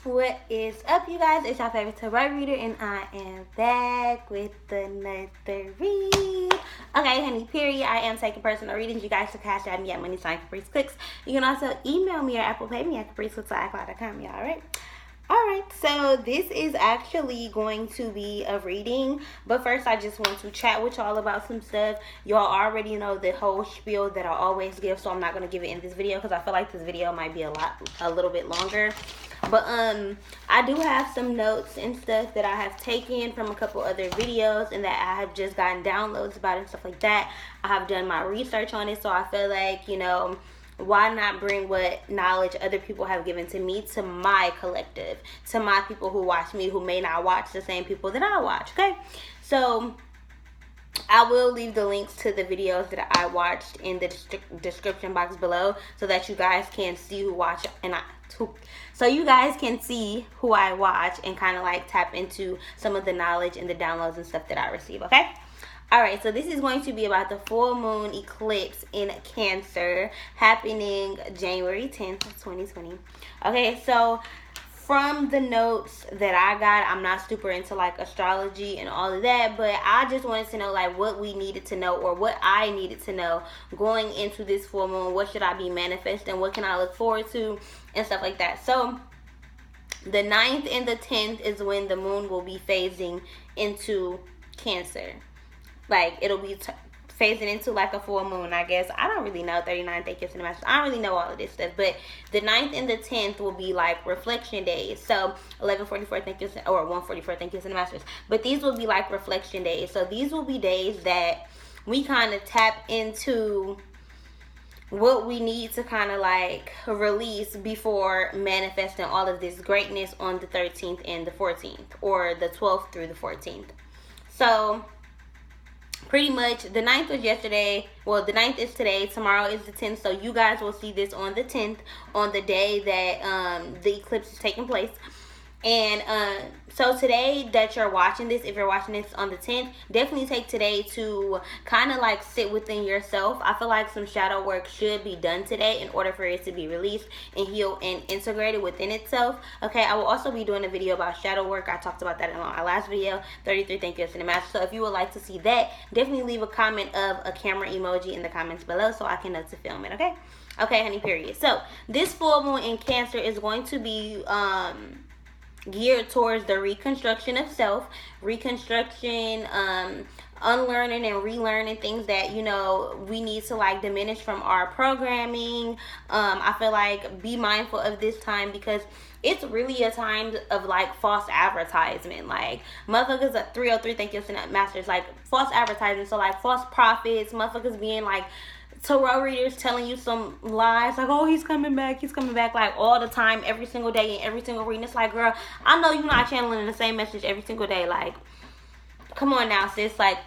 What is up, you guys? It's your favorite tarot reader, and I am back with another read. Okay, honey, period. I am taking personal readings. You guys should cash out me at money sign Caprice Clicks. You can also email me or Apple Pay me at capriceclicks@icloud.com, y'all, right? Alright, so this is actually going to be a reading, but first I just want to chat with y'all about some stuff. Y'all already know the whole spiel that I always give, so I'm not going to give it in this video because I feel like this video might be a little bit longer. But I do have some notes and stuff that I have taken from a couple other videos and that I have just gotten downloads about and stuff like that. I have done my research on it, so I feel like, you know, why not bring what knowledge other people have given to me to my collective, to my people who watch me, who may not watch the same people that I watch, okay? So I will leave the links to the videos that I watched in the description box below so that you guys can see who watch so you guys can see who I watch and kind of like tap into some of the knowledge and the downloads and stuff that I receive, okay? Alright, so this is going to be about the full moon eclipse in Cancer happening January 10th, 2020. Okay, so from the notes that I got, I'm not super into like astrology and all of that, but I just wanted to know like what we needed to know, or what I needed to know going into this full moon. What should I be manifesting? What can I look forward to? And stuff like that. So the 9th and the 10th is when the moon will be phasing into Cancer. Like, it'll be phasing into like a full moon, I guess. I don't really know. 39, thank you, Cinemasters. I don't really know all of this stuff. But the 9th and the 10th will be like reflection days. So 11:44, thank you, or 1:44, thank you, Cinemasters. But these will be like reflection days. So these will be days that we kind of tap into what we need to kind of like release before manifesting all of this greatness on the 13th and the 14th, or the 12th through the 14th. So pretty much the 9th was yesterday. Well, the 9th is today. Tomorrow is the 10th. So you guys will see this on the 10th, on the day that the eclipse is taking place. And so today that you're watching this, if you're watching this on the 10th, definitely take today to kind of like sit within yourself. I feel like some shadow work should be done today in order for it to be released and healed and integrated within itself. Okay, I will also be doing a video about shadow work. I talked about that in my last video, 33 thank you, Cinemaster. So if you would like to see that, definitely leave a comment of a camera emoji in the comments below so I can know to film it, okay? Okay, honey, period. So this full moon in Cancer is going to be geared towards the reconstruction of self, reconstruction, unlearning and relearning things that, you know, we need to like diminish from our programming. I feel like be mindful of this time because it's really a time of like false advertisement. Like motherfuckers at 303, thank you, Masters, like false advertising. So like false prophets, motherfuckers being like tarot readers telling you some lies like, oh, he's coming back, like all the time, every single day, in every single reading. It's like, girl, I know you're not channeling the same message every single day. Like, come on now, sis. Like,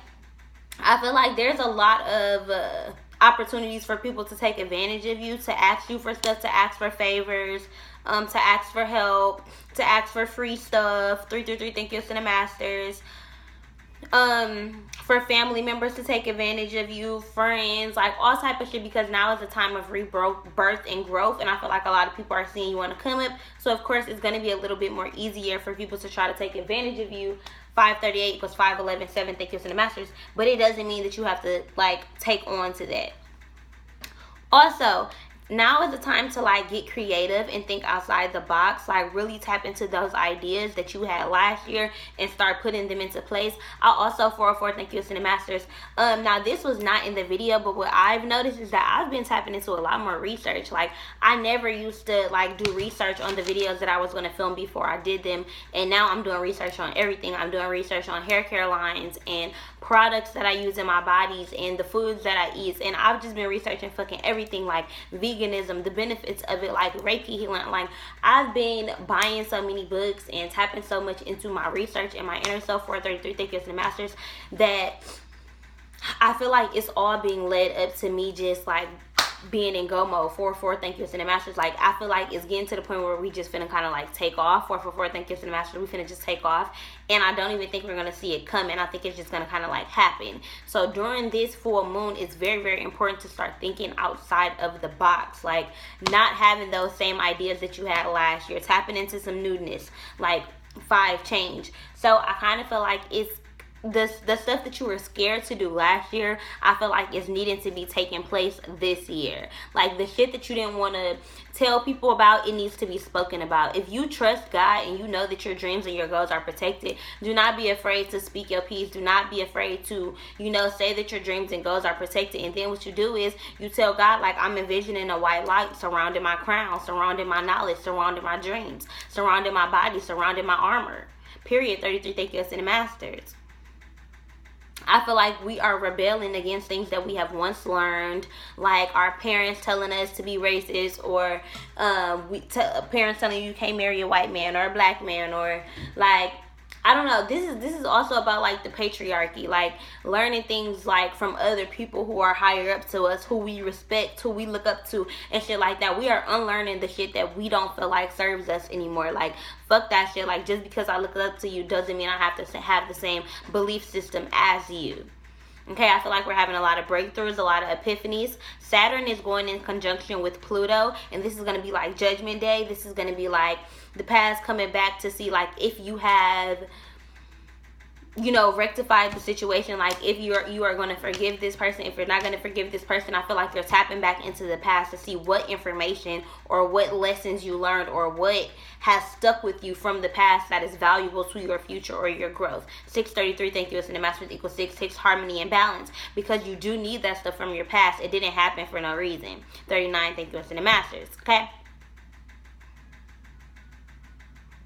I feel like there's a lot of opportunities for people to take advantage of you, to ask you for stuff, to ask for favors, to ask for help, to ask for free stuff. 333, thank you, Cinemasters. For family members to take advantage of you, friends, like all type of shit, because now is a time of rebirth and growth, and I feel like a lot of people are seeing you on the come up, so of course it's going to be a little bit more easier for people to try to take advantage of you. 538 equals 511, 7, thank you, Cinemasters, but it doesn't mean that you have to like take on to that. Also, now is the time to like get creative and think outside the box, like really tap into those ideas that you had last year and start putting them into place. I also 404, thank you, Cinemasters. Now this was not in the video, but what I've noticed is that I've been tapping into a lot more research. Like I never used to like do research on the videos that I was going to film before I did them, and now I'm doing research on everything. I'm doing research on hair care lines and products that I use in my bodies and the foods that I eat, and I've just been researching fucking everything, like veganism, the benefits of it, like Reiki healing. Like I've been buying so many books and tapping so much into my research and my inner self, 433 thank you, Masters, that I feel like it's all being led up to me just like being in go mode. 4-4, thank you, Ascended Masters. Like, I feel like it's getting to the point where we just finna kind of like take off. 4-4, thank you, Ascended Masters. We finna just take off. And I don't even think we're gonna see it coming. I think it's just gonna kind of like happen. So during this full moon, it's very, very important to start thinking outside of the box. Like, not having those same ideas that you had last year. Tapping into some newness. Like, 5, change. So I kind of feel like it's the stuff that you were scared to do last year, I feel like is needing to be taking place this year. Like, the shit that you didn't want to tell people about, it needs to be spoken about. If you trust God and you know that your dreams and your goals are protected, do not be afraid to speak your piece. Do not be afraid to, you know, say that your dreams and goals are protected. And then what you do is you tell God, like, I'm envisioning a white light surrounding my crown, surrounding my knowledge, surrounding my dreams, surrounding my body, surrounding my armor. Period. 33, thank you, Ascended Masters. I feel like we are rebelling against things that we have once learned, like our parents telling us to be racist, or parents telling you can't marry a white man or a black man, or like, I don't know. This is also about like the patriarchy, like learning things like from other people who are higher up to us, who we respect, who we look up to, and shit like that. We are unlearning the shit that we don't feel like serves us anymore. Like, fuck that shit. Like, just because I look up to you doesn't mean I have to have the same belief system as you. Okay, I feel like we're having a lot of breakthroughs, a lot of epiphanies. Saturn is going in conjunction with Pluto, and this is going to be like Judgment Day. This is going to be like the past coming back to see, like, if you have, you know, rectified the situation. Like, if you are going to forgive this person, if you're not going to forgive this person. I feel like you're tapping back into the past to see what information or what lessons you learned or what has stuck with you from the past that is valuable to your future or your growth. 633, thank you, Ascended Masters, equals 6, harmony and balance, because you do need that stuff from your past. It didn't happen for no reason. 39, thank you, Ascended Masters.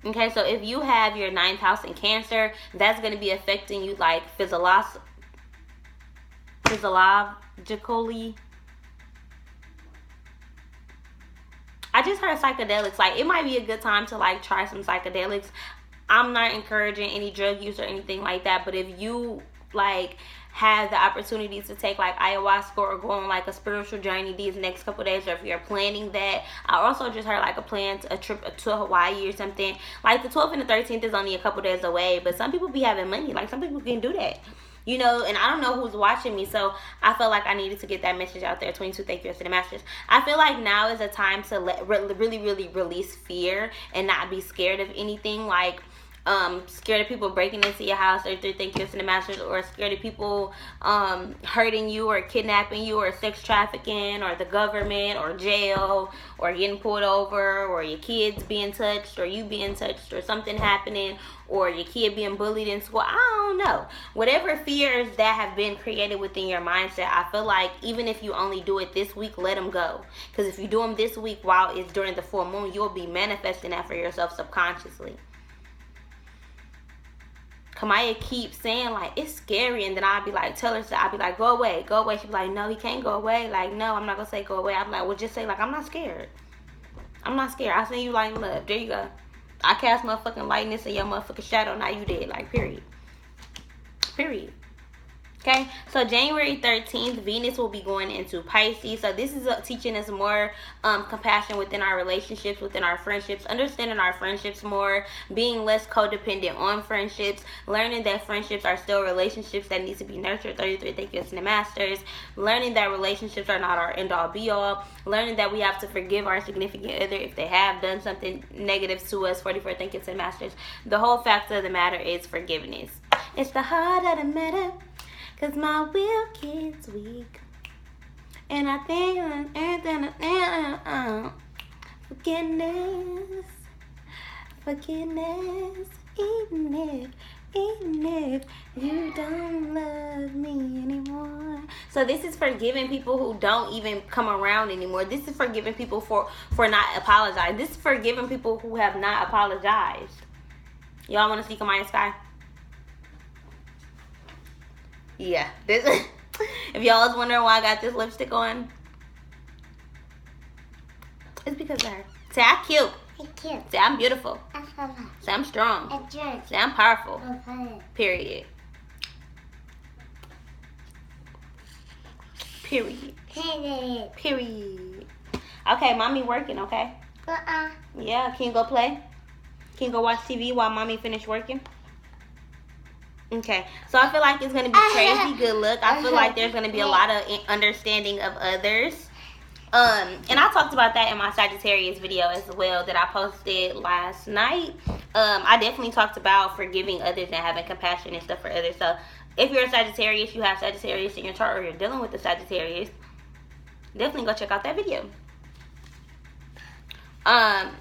Okay, so if you have your 9th house in Cancer, that's going to be affecting you like physiologically. I just heard psychedelics. Like, it might be a good time to like try some psychedelics. I'm not encouraging any drug use or anything like that, but if you like have the opportunity to take like ayahuasca or go on like a spiritual journey these next couple days, or if you're planning that. I also just heard like a trip to Hawaii or something. Like, the 12th and the 13th is only a couple days away, but some people be having money. Like, some people can do that, you know. And I don't know who's watching me, so I felt like I needed to get that message out there. 22, thank you, Ascended Masters. I feel like now is a time to really release fear and not be scared of anything. Like, scared of people breaking into your house, or thank you, Ascended Masters, or scared of people hurting you or kidnapping you, or sex trafficking, or the government, or jail, or getting pulled over, or your kids being touched, or you being touched, or something happening, or your kid being bullied in school. I don't know. Whatever fears that have been created within your mindset, I feel like even if you only do it this week, let them go. Because if you do them this week while it's during the full moon, you'll be manifesting that for yourself subconsciously. Kamaya keeps saying like it's scary, and then I'll be like, tell her, I'll be like, go away. She'll be like, no, he can't go away. Like, no, I'm not gonna say go away. I'm like, well, just say like, I'm not scared. I send you light and love. There you go. I cast motherfucking lightness in your motherfucking shadow. Now you dead. Like, period. Okay, so January 13th, Venus will be going into Pisces. So this is teaching us more compassion within our relationships, within our friendships, understanding our friendships more, being less codependent on friendships, learning that friendships are still relationships that need to be nurtured. 33, thank you, Ascended Masters. Learning that relationships are not our end-all, be-all. Learning that we have to forgive our significant other if they have done something negative to us. 44, thank you, Ascended Masters. The whole fact of the matter is forgiveness. It's the heart of the matter. Cause my will gets weak, and I think forgiveness, even if you don't love me anymore. So this is forgiving people who don't even come around anymore. This is forgiving people for not apologizing. This is forgiving people who have not apologized. Y'all want to see Kamaya Sky? Yeah, this. If y'all was wondering why I got this lipstick on, it's because of her. Say I'm cute. I'm cute. Say I'm beautiful. Say I'm strong. Say I'm powerful. Period. Period. Period. Okay, mommy working, okay? Yeah, can you go play? Can you go watch TV while mommy finish working? Okay, so I feel like it's going to be crazy good luck. I feel like there's going to be a lot of understanding of others. And I talked about that in my Sagittarius video as well that I posted last night. I definitely talked about forgiving others and having compassion and stuff for others. So if you're a Sagittarius, you have Sagittarius in your chart, or you're dealing with the Sagittarius, definitely go check out that video.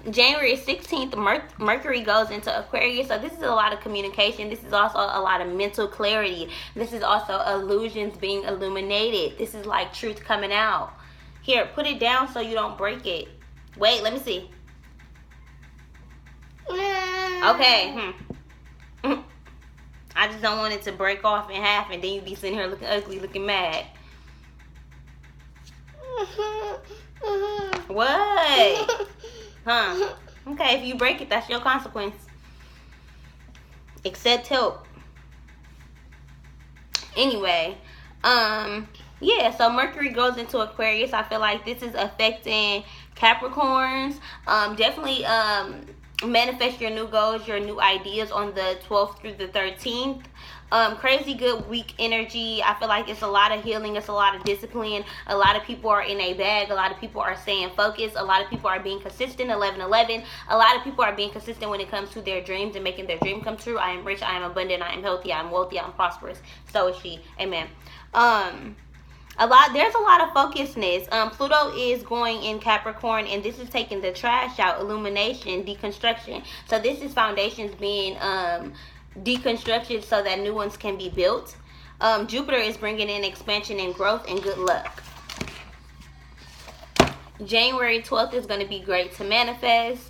January 16th, Mercury goes into Aquarius, so this is a lot of communication. This is also a lot of mental clarity. This is also illusions being illuminated. This is like truth coming out. Here, put it down so you don't break it. Wait, let me see. Okay. I just don't want it to break off in half and then you be sitting here looking ugly, looking mad. What? Huh? Okay, if you break it, that's your consequence. Accept help. Anyway, yeah, so Mercury goes into Aquarius. I feel like this is affecting Capricorns. Definitely manifest your new goals, your new ideas on the 12th through the 13th. Crazy good week energy. I feel like it's a lot of healing. It's a lot of discipline. A lot of people are in a bag. A lot of people are staying focused. A lot of people are being consistent. 11-11. A lot of people are being consistent when it comes to their dreams and making their dream come true. I am rich. I am abundant. I am healthy. I am wealthy. I am prosperous. So is she. Amen. There's a lot of focusness. Pluto is going in Capricorn, and this is taking the trash out, illumination, deconstruction. So this is foundations being deconstructed so that new ones can be built. Jupiter is bringing in expansion and growth and good luck. January 12th is going to be great to manifest.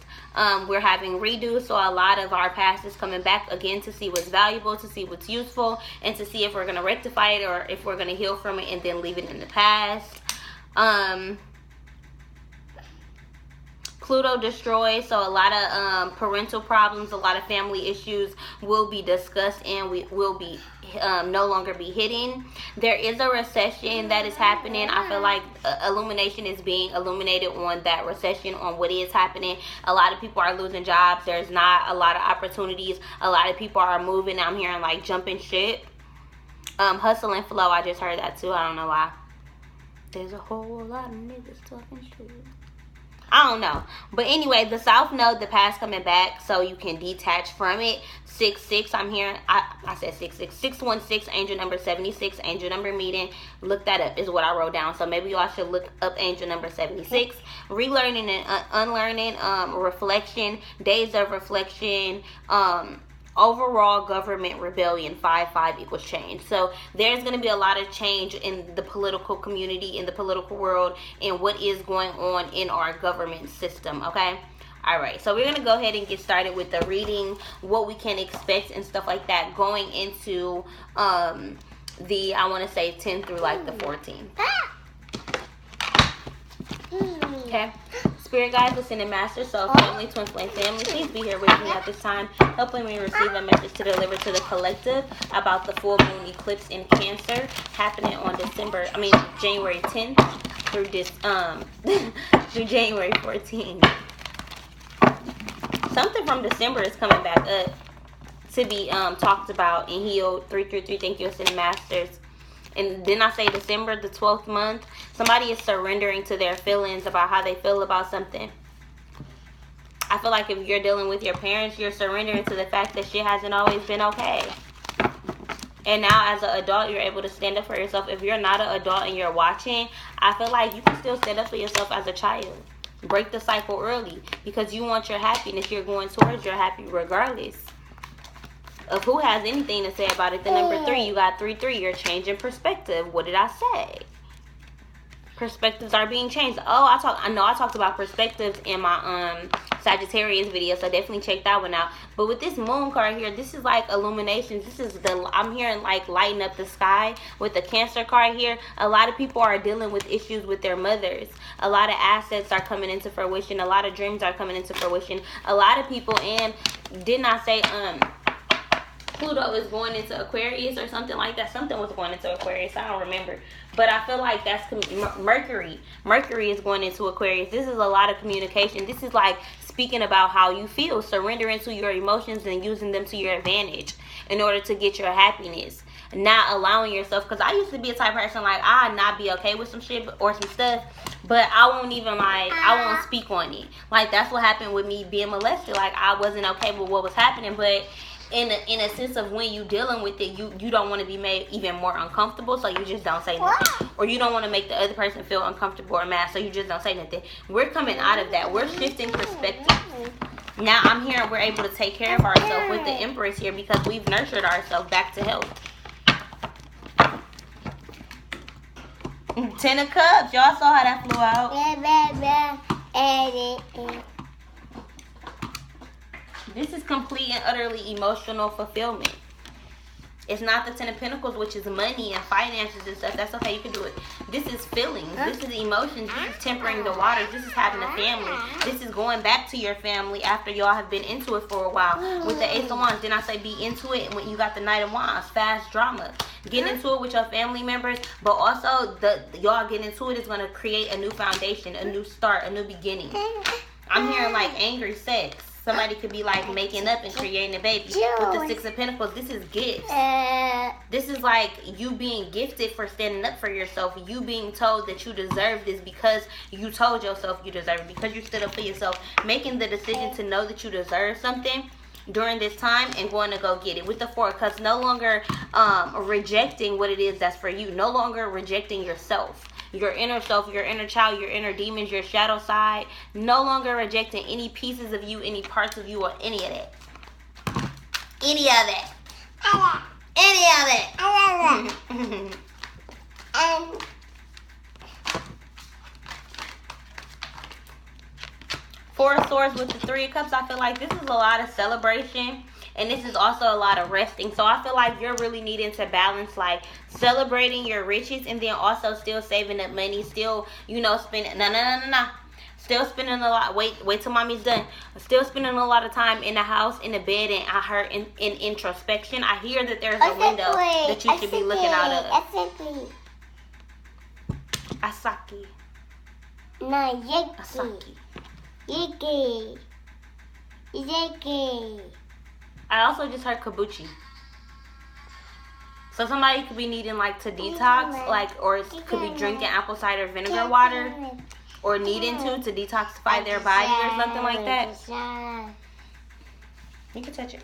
We're having redo, so a lot of our past is coming back again to see what's valuable, to see what's useful, and to see if we're going to rectify it or if we're going to heal from it and then leave it in the past. Pluto destroys, so a lot of parental problems, a lot of family issues will be discussed and we will be no longer be hidden. There is a recession that is happening. I feel like illumination is being illuminated on that recession, on what is happening. A lot of people are losing jobs. There's not a lot of opportunities. A lot of people are moving. I'm hearing like jumping ship. Hustle and flow, I just heard that too. I don't know why. There's a whole lot of niggas talking shit. I don't know. But anyway, the South Node, the past coming back, so you can detach from it. 6-6, I'm hearing, I said 6-6. 616, angel number 76, angel number meeting. Look that up is what I wrote down. So maybe y'all should look up angel number 76. Relearning and unlearning, reflection, days of reflection, overall government rebellion. 5-5 equals change. So there's going to be a lot of change in the political community, in the political world, and what is going on in our government system. Okay, all right, so we're going to go ahead and get started with the reading, what we can expect and stuff like that going into the, I want to say 10 through like the 14. Okay, Spirit guides, ascended masters, soul family, twin flame family, please be here with me at this time, helping me receive a message to deliver to the collective about the full moon eclipse in Cancer happening on January 10th through through January 14th. Something from December is coming back up to be talked about and healed. 333, thank you, ascended masters. And then I say December, the 12th month, somebody is surrendering to their feelings about how they feel about something. I feel like if you're dealing with your parents, you're surrendering to the fact that shit hasn't always been okay. And now as an adult, you're able to stand up for yourself. If you're not an adult and you're watching, I feel like you can still stand up for yourself as a child. Break the cycle early because you want your happiness. You're going towards your happy regardless of who has anything to say about it. The number 3, you got 3-3. You're changing perspective. What did I say? Perspectives are being changed. Oh, I know I talked about perspectives in my Sagittarius video, so definitely check that one out. But with this moon card here, this is like illuminations. This is I'm hearing like lighten up the sky with the Cancer card here. A lot of people are dealing with issues with their mothers. A lot of assets are coming into fruition. A lot of dreams are coming into fruition. A lot of people, and didn't I say Pluto is going into Aquarius or something like that. Something was going into Aquarius. I don't remember. But I feel like that's Mercury. Mercury is going into Aquarius. This is a lot of communication. This is like speaking about how you feel, surrendering to your emotions and using them to your advantage in order to get your happiness. Not allowing yourself, because I used to be a type of person like I'd not be okay with some shit or some stuff, but I won't even I won't speak on it. Like that's what happened with me being molested. Like I wasn't okay with what was happening, but in a sense of when you dealing with it, you don't want to be made even more uncomfortable, so you just don't say nothing, or you don't want to make the other person feel uncomfortable or mad, so you just don't say nothing. We're coming out of that. We're shifting perspective. Now I'm here and we're able to take care of ourselves with the Empress here because we've nurtured ourselves back to health. 10 of Cups. Y'all saw how that flew out. This is complete and utterly emotional fulfillment. It's not the 10 of Pentacles, which is money and finances and stuff. That's okay. You can do it. This is feelings. This is emotions. This is tempering the waters. This is having a family. This is going back to your family after y'all have been into it for a while. With the Ace of Wands, didn't I say be into it? When you got the Knight of Wands, fast drama. Get into it with your family members, but also y'all getting into it is going to create a new foundation, a new start, a new beginning. I'm hearing like angry sex. Somebody could be like making up and creating a baby. With the 6 of Pentacles, this is gifts. This is like you being gifted for standing up for yourself. You being told that you deserve this because you told yourself you deserve it. Because you stood up for yourself. Making the decision to know that you deserve something during this time and going to go get it. With the 4 of Cups, no longer rejecting what it is that's for you. No longer rejecting yourself. Your inner self, your inner child, your inner demons, your shadow side. No longer rejecting any pieces of you, any parts of you, or any of that. Any of it. Any of it. Four of Swords with the 3 of Cups. I feel like this is a lot of celebration. And this is also a lot of resting. So I feel like you're really needing to balance like celebrating your riches and then also still saving up money. Still, spending. No. Still spending a lot. Wait till mommy's done. Still spending a lot of time in the house, in the bed, and I heard in introspection. I hear that there's a window that you should be looking out of. Asaki. No, Yiki. Asaki. Yiki. I also just heard kabuchi. So somebody could be needing like to detox, or could be drinking apple cider vinegar water, or needing to detoxify their body or something like that. You can touch it.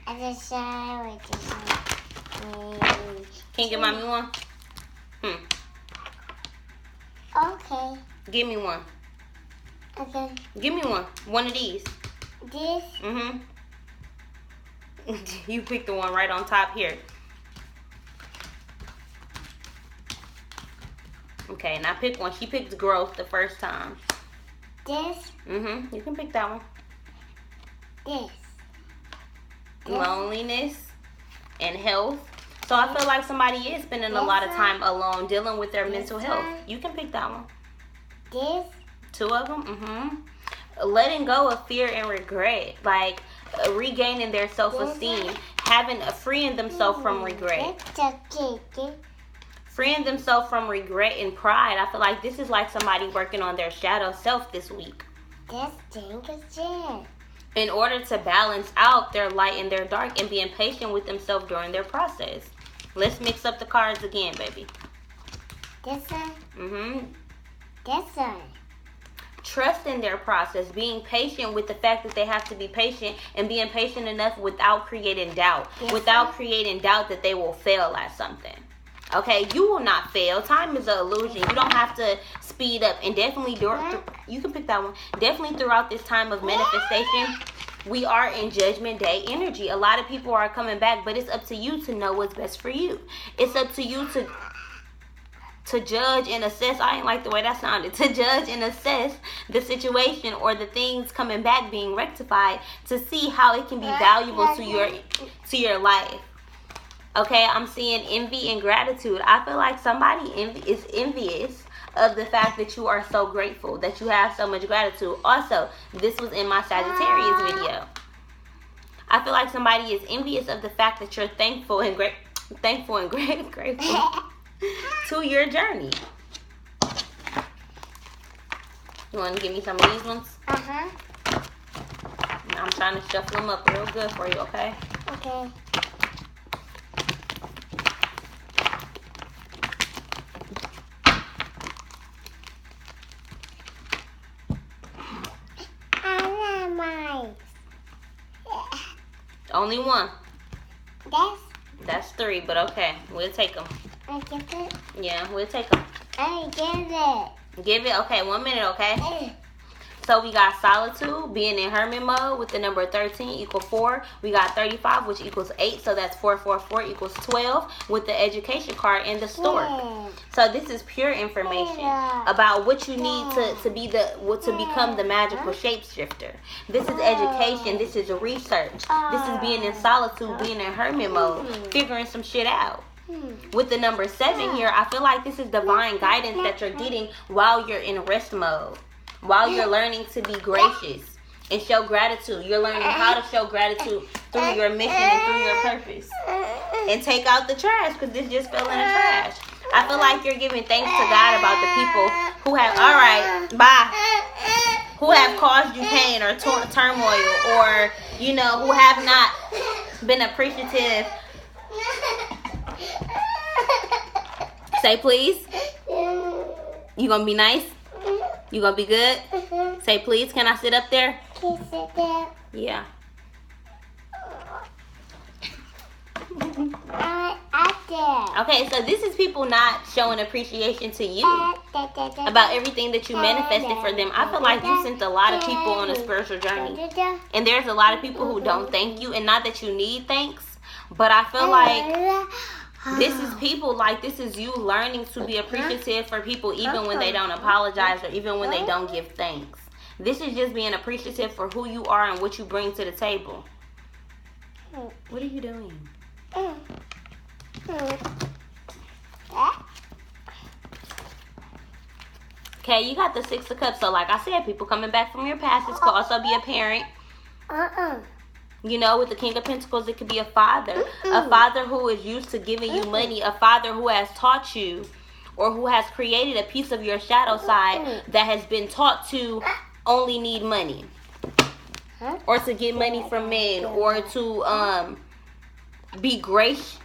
Can you give mommy one? Okay. Give me one. Okay. Give me one. One of these. This? You pick the one right on top here. Okay, now pick one. She picked growth the first time. This? You can pick that one. This. Loneliness and health. So I feel like somebody is spending a lot of time alone dealing with their mental health. You can pick that one. This? 2 of them. Letting go of fear and regret, like regaining their self-esteem, freeing themselves from regret. Freeing themselves from regret and pride. I feel like this is like somebody working on their shadow self this week. In order to balance out their light and their dark and being patient with themselves during their process. Let's mix up the cards again, baby. This one? This one. Trusting their process, being patient with the fact that they have to be patient, and being patient enough without creating doubt. Without creating doubt that they will fail at something. Okay, you will not fail. Time is an illusion. You don't have to speed up. And definitely, you can pick that one. Definitely throughout this time of manifestation, we are in Judgment Day energy. A lot of people are coming back, but it's up to you to know what's best for you. It's up to you to judge and assess. I ain't like the way that sounded. To judge and assess the situation or the things coming back being rectified to see how it can be valuable to your life. Okay, I'm seeing envy and gratitude. I feel like somebody is envious of the fact that you are so grateful, that you have so much gratitude. Also, this was in my Sagittarius video. I feel like somebody is envious of the fact that you're thankful and grateful to your journey. You want to give me some of these ones? I'm trying to shuffle them up real good for you, okay? Okay. Only one. That's 3, but okay. We'll take them. I give it. Yeah, we'll take them. I give it. Give it. Okay, 1 minute, okay? So we got solitude, being in hermit mode with the number 13 equals 4. We got 35, which equals 8. So that's 4, 4, 4 equals 12 with the education card and the stork. So this is pure information about what you need to become the magical shapeshifter. This is education. This is research. This is being in solitude, being in hermit mode, figuring some shit out. With the number 7 here, I feel like this is divine guidance that you're getting while you're in rest mode. While you're learning to be gracious and show gratitude. You're learning how to show gratitude through your mission and through your purpose. And take out the trash, because this just fell in the trash. I feel like you're giving thanks to God about the people who have, who have caused you pain or turmoil, or, who have not been appreciative. Say please. You gonna be nice? You gonna be good? Say please. Can I sit up there? Can you sit there? Yeah. Up there. Okay, so this is people not showing appreciation to you about everything that you manifested for them. I feel like you sent a lot of people on a spiritual journey, and there's a lot of people who don't thank you, and not that you need thanks, but I feel like this is people, like, this is you learning to be appreciative for people even when they don't apologize or even when they don't give thanks. This is just being appreciative for who you are and what you bring to the table. What are you doing? Okay, you got the 6 of Cups. So like I said, people coming back from your past. This could also be a parent. With the King of Pentacles, it could be a father. A father who is used to giving you money. A father who has taught you or who has created a piece of your shadow side that has been taught to only need money. Or to get money from men. Or to be gracious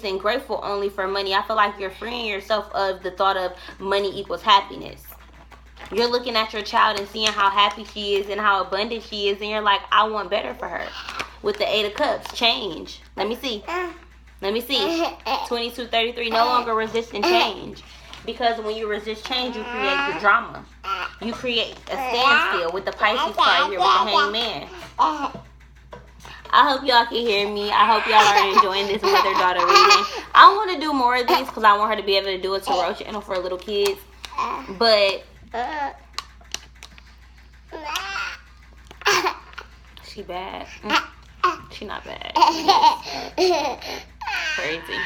and grateful only for money. I feel like you're freeing yourself of the thought of money equals happiness. You're looking at your child and seeing how happy she is and how abundant she is, and you're like, I want better for her. With the 8 of Cups, change. Let me see. 2233, no longer resisting change. Because when you resist change, you create the drama. You create a standstill with the Pisces card here with the Hangman. I hope y'all can hear me. I hope y'all are enjoying this mother-daughter reading. I want to do more of these because I want her to be able to do a tarot channel for little kids. But she bad. She not bad. Crazy.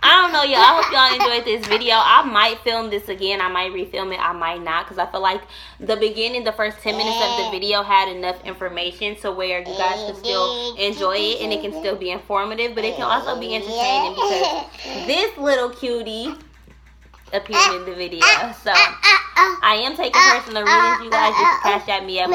I don't know, y'all. I hope y'all enjoyed this video. I might film this again. I might refilm it. I might not, because I feel like the beginning, the first 10 minutes of the video had enough information to where you guys can still enjoy it and it can still be informative, but it can also be entertaining because this little cutie appeared in the video. So I am taking personal readings, you guys. You can cash at me at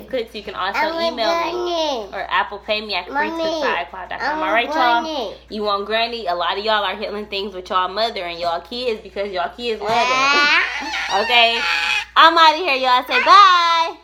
Cooks. You can also email me or Apple Pay me at CooksCooks@iCloud.com. Alright, y'all. You want granny? A lot of y'all are healing things with y'all mother and y'all kids because y'all kids love it. Okay, I'm out of here, y'all. Say bye.